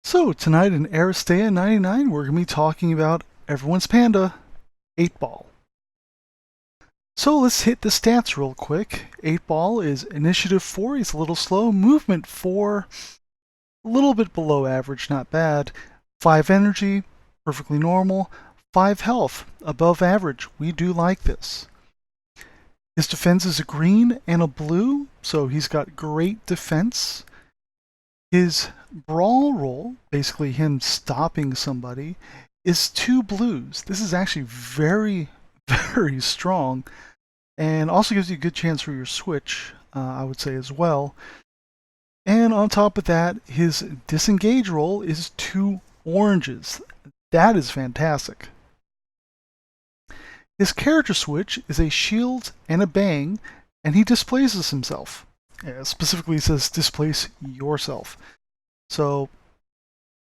So tonight in Aristeia 99, we're going to be talking about everyone's panda, 8 Ball. So let's hit the stats real quick. 8 Ball is initiative 4, he's a little slow, movement 4, a little bit below average, not bad, 5 energy, perfectly normal, 5 health, above average, we do like this. His defense is a green and a blue, so he's got great defense. His brawl roll, basically him stopping somebody, is 2 blues. This is actually very, very strong, and also gives you a good chance for your switch, I would say as well. And on top of that, his disengage roll is 2 oranges. That is fantastic. His character switch is a shield and a bang, and he displaces himself. Specifically, it says displace yourself. So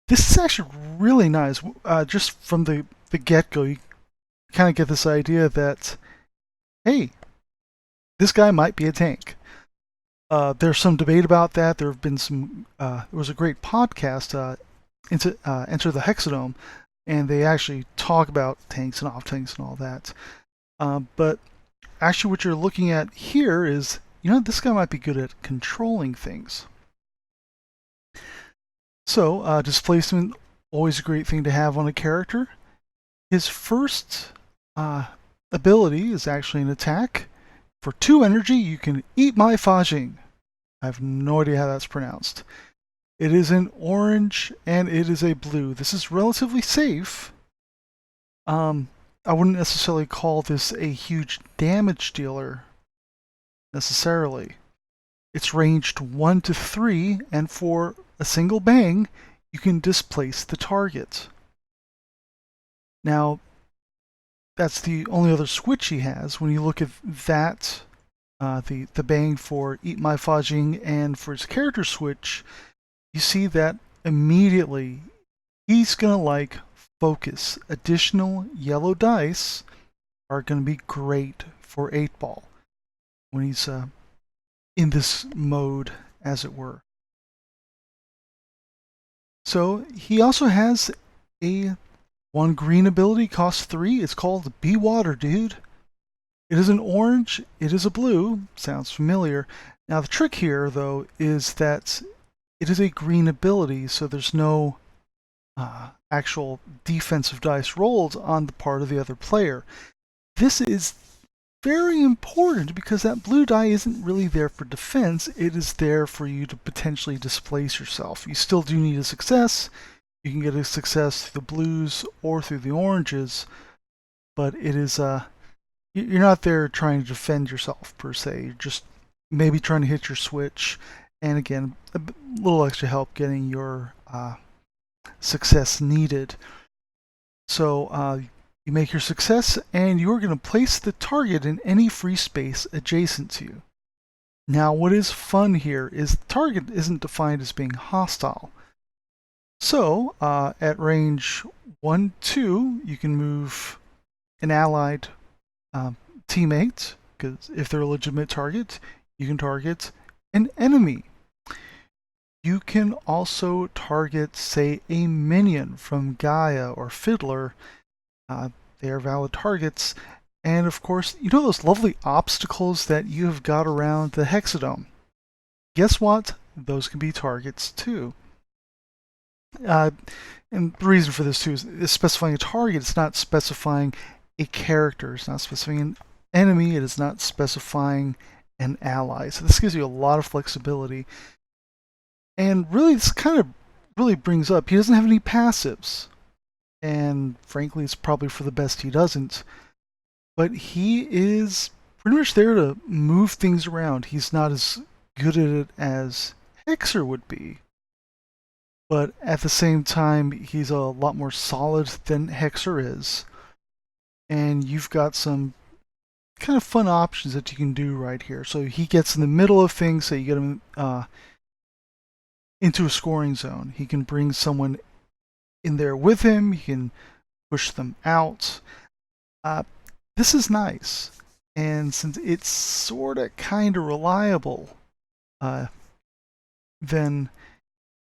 this is actually really nice. Just from the get-go, you kind of get this idea that, hey, this guy might be a tank. There's some debate about that. There have been some. There was a great podcast, Enter the Hexadome, and they actually talk about tanks and off tanks and all that. But actually, what you're looking at here is, this guy might be good at controlling things. So, displacement, always a great thing to have on a character. His first ability is actually an attack. For 2 energy, you can eat my Fajing. I have no idea how that's pronounced. It is an orange and it is a blue. This is relatively safe. I wouldn't necessarily call this a huge damage dealer, necessarily. It's ranged 1 to 3, and for a single bang, you can displace the target. Now, that's the only other switch he has. When you look at that, the bang for Eat My Fajing and for his character switch, you see that immediately he's going to like focus. Additional yellow dice are going to be great for 8 Ball when he's in this mode, as it were. So he also has a 1 green ability, costs 3. It's called Be Water, dude. It is an orange, it is a blue, sounds familiar. Now the trick here, though, is that it is a green ability, so there's no actual defensive dice rolled on the part of the other player. This is very important because that blue die isn't really there for defense, it is there for you to potentially displace yourself. You still do need a success. You can get a success through the blues or through the oranges, but it is you're not there trying to defend yourself per se. You're just maybe trying to hit your switch, and again, a little extra help getting your success needed. So you make your success, and you're going to place the target in any free space adjacent to you. Now, what is fun here is the target isn't defined as being hostile. So, at range 1, 2, you can move an allied teammate, because if they're a legitimate target, you can target an enemy. You can also target, say, a minion from Gaia or Fiddler. They are valid targets. And of course, you know those lovely obstacles that you have got around the Hexadome? Guess what? Those can be targets too. And the reason for this too is specifying a target. It's not specifying a character. It's not specifying an enemy. It is not specifying an ally. So this gives you a lot of flexibility. And really, this kind of really brings up, he doesn't have any passives. And frankly, it's probably for the best he doesn't. But he is pretty much there to move things around. He's not as good at it as Hexer would be. But at the same time, he's a lot more solid than Hexer is. And you've got some kind of fun options that you can do right here. So he gets in the middle of things, so you get him into a scoring zone. He can bring someone in there with him. He can push them out. This is nice. And since it's sort of kind of reliable, then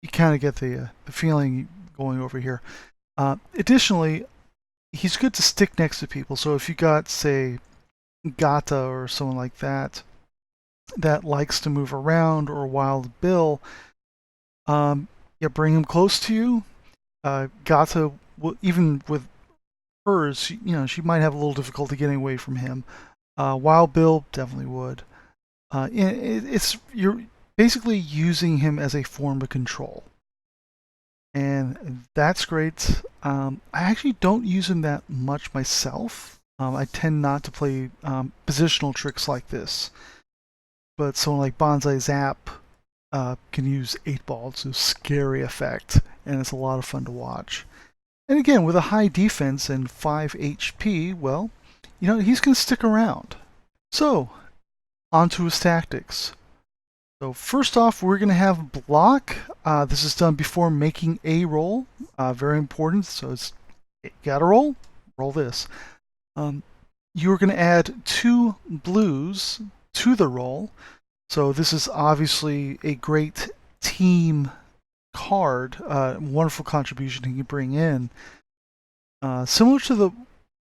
you kind of get the feeling going over here. Additionally, he's good to stick next to people. So if you got, say, Gata or someone like that that likes to move around, or Wild Bill, yeah, bring him close to you. Gata, even with hers, she might have a little difficulty getting away from him. Wild Bill definitely would. You're basically using him as a form of control, and that's great. I actually don't use him that much myself. I tend not to play positional tricks like this, but someone like Banzai Zap can use 8-ball. It's a scary effect, and it's a lot of fun to watch. And again, with a high defense and 5 HP, well, he's going to stick around. So, on to his tactics. So first off, we're going to have block. This is done before making a roll. Very important. So got a roll this. You're going to add 2 blues to the roll. So this is obviously a great team card. Wonderful contribution he can bring in. Similar to the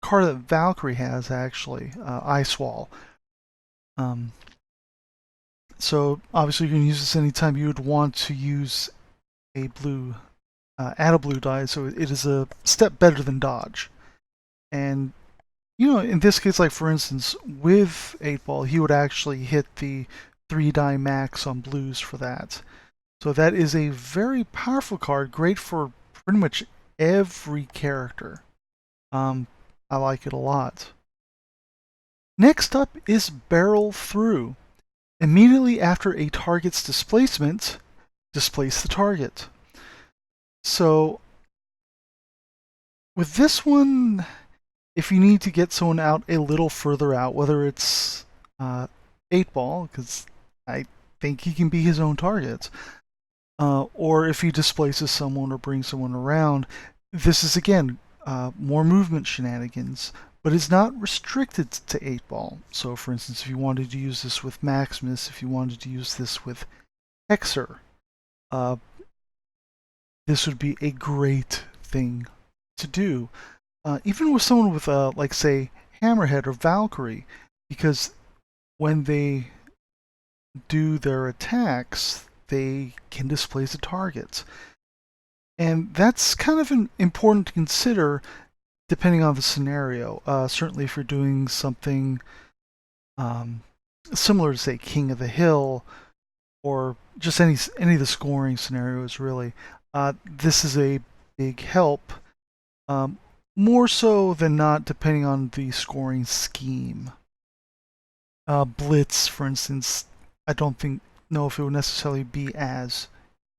card that Valkyrie has, actually, Ice Wall. So obviously you can use this anytime you would want to use a blue, add a blue die, so it is a step better than dodge. And in this case, like for instance, with 8-ball, he would actually hit the 3 die max on blues for that. So that is a very powerful card, great for pretty much every character. I like it a lot. Next up is Barrel Through. Immediately after a target's displacement, displace the target. So with this one, if you need to get someone out a little further out, whether it's 8-ball, because I think he can be his own target, or if he displaces someone or brings someone around, this is again more movement shenanigans, but it's not restricted to 8-ball. So for instance, if you wanted to use this with Maximus, if you wanted to use this with Hexer, this would be a great thing to do. Even with someone with, like say, Hammerhead or Valkyrie, because when they do their attacks, they can displace a target. And that's kind of important to consider depending on the scenario. Certainly if you're doing something similar to, say, King of the Hill, or just any of the scoring scenarios, really, this is a big help. More so than not, depending on the scoring scheme. Blitz, for instance, I don't know if it would necessarily be as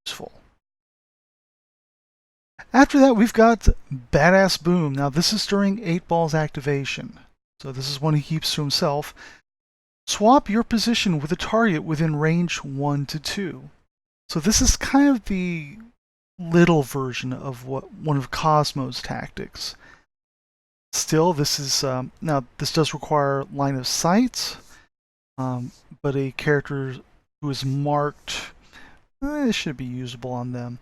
useful. After that, we've got Badass Boom. Now, this is during 8-ball's activation. So this is one he keeps to himself. Swap your position with a target within range 1 to 2. So this is kind of the little version of one of Cosmo's tactics. Still, this is now this does require line of sight, but a character who is marked, it should be usable on them.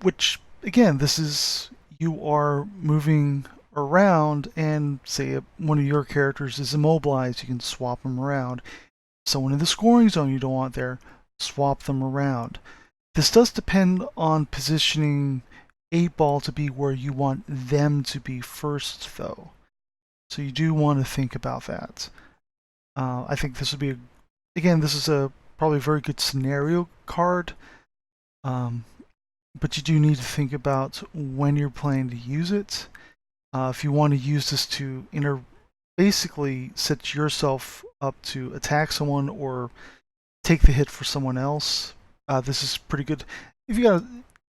Which again, this is, you are moving around, and say one of your characters is immobilized, you can swap them around. Someone in the scoring zone you don't want there, swap them around. This does depend on positioning 8-ball to be where you want them to be first, though. So you do want to think about that. I think this would be, again, this is probably a very good scenario card. But you do need to think about when you're planning to use it. If you want to use this to basically set yourself up to attack someone or take the hit for someone else, this is pretty good. If you got,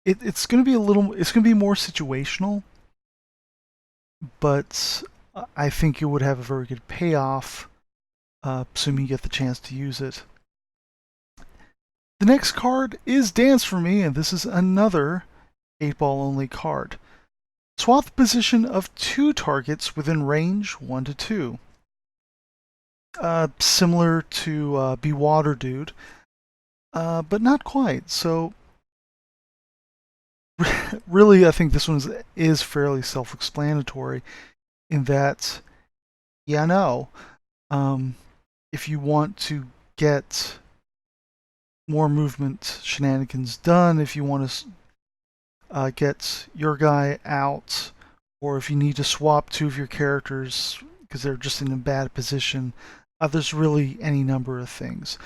it's going to be more situational, but I think it would have a very good payoff, assuming you get the chance to use it. The next card is Dance for Me, and this is another 8-ball only card. Swap the position of 2 targets within range 1 to 2. Similar to Be Water Dude, but not quite. So really, I think this one is fairly self-explanatory in that, yeah, no, um, if you want to get more movement shenanigans done, if you want to get your guy out, or if you need to swap two of your characters because they're just in a bad position, there's really any number of things.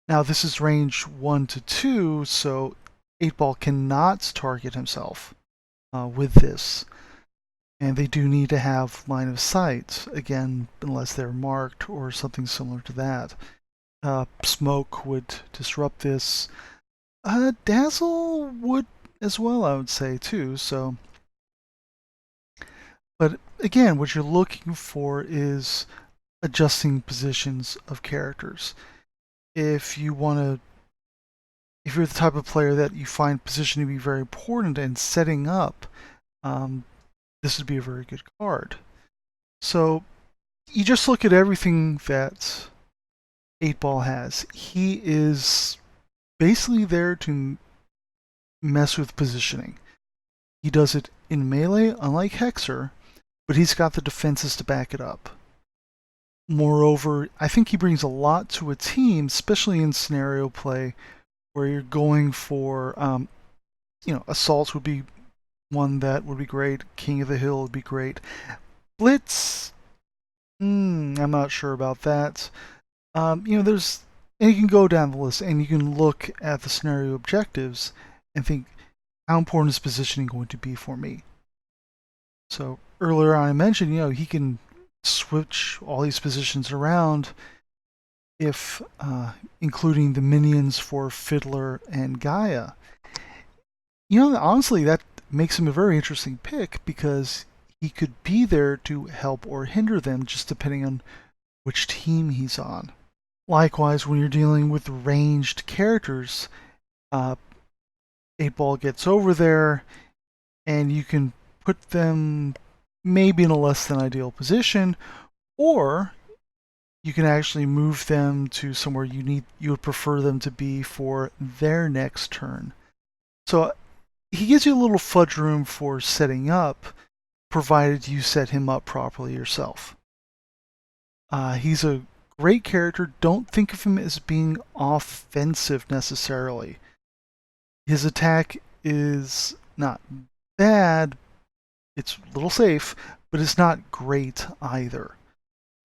Now, this is range 1 to 2, so 8 Ball cannot target himself with this. And they do need to have line of sight, again, unless they're marked or something similar to that. Smoke would disrupt this. Dazzle would as well, I would say, too. So, but again, what you're looking for is adjusting positions of characters. If you want to, if you're the type of player that you find position to be very important and setting up, this would be a very good card. So you just look at everything that 8 Ball has. He is basically there to mess with positioning. He does it in melee, unlike Hexer, but he's got the defenses to back it up. Moreover, I think he brings a lot to a team, especially in scenario play, where you're going for, assaults would be one that would be great. King of the Hill would be great. Blitz, I'm not sure about that. And you can go down the list and you can look at the scenario objectives and think, how important is positioning going to be for me? So earlier on I mentioned, he can switch all these positions around if including the minions for Fiddler and Gaia. Honestly, that makes him a very interesting pick because he could be there to help or hinder them just depending on which team he's on. Likewise, when you're dealing with ranged characters, 8 Ball gets over there and you can put them maybe in a less than ideal position, or you can actually move them to somewhere you would prefer them to be for their next turn. So he gives you a little fudge room for setting up, provided you set him up properly yourself. He's a great character. Don't think of him as being offensive necessarily. His attack is not bad. It's a little safe, but it's not great either.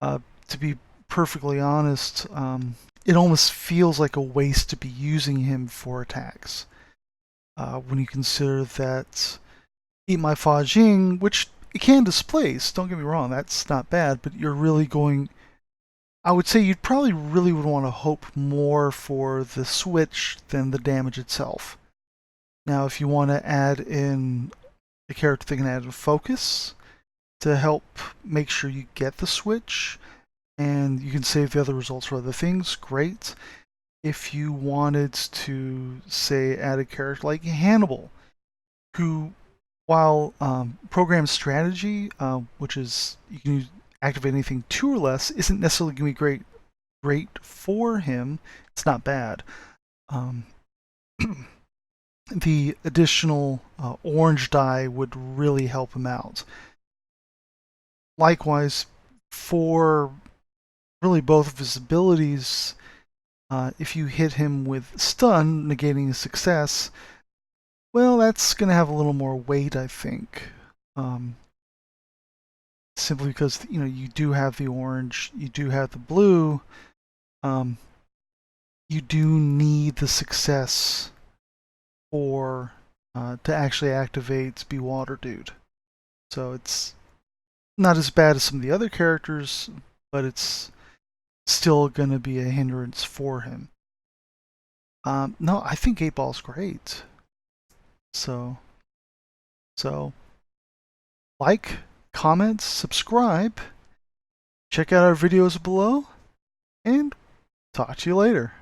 To be perfectly honest, it almost feels like a waste to be using him for attacks. When you consider that Eat My Fa Jing, which it can displace, don't get me wrong, that's not bad, but you're really going, I would say you'd probably really would want to hope more for the switch than the damage itself. Now, if you want to add in a character that can add a focus to help make sure you get the switch, and you can save the other results for other things, great. If you wanted to, say, add a character like Hannibal, who, while program strategy, which is you can activate anything 2 or less, isn't necessarily going to be great for him. It's not bad. The additional orange die would really help him out. Likewise, for really both of his abilities, if you hit him with stun, negating his success, well, that's going to have a little more weight, I think. Simply because, you do have the orange, you do have the blue, you do need the success for to actually activate Be Water Dude. So it's not as bad as some of the other characters, but it's still going to be a hindrance for him. No, I think 8 Ball's great. So like, comment, subscribe, check out our videos below, and talk to you later.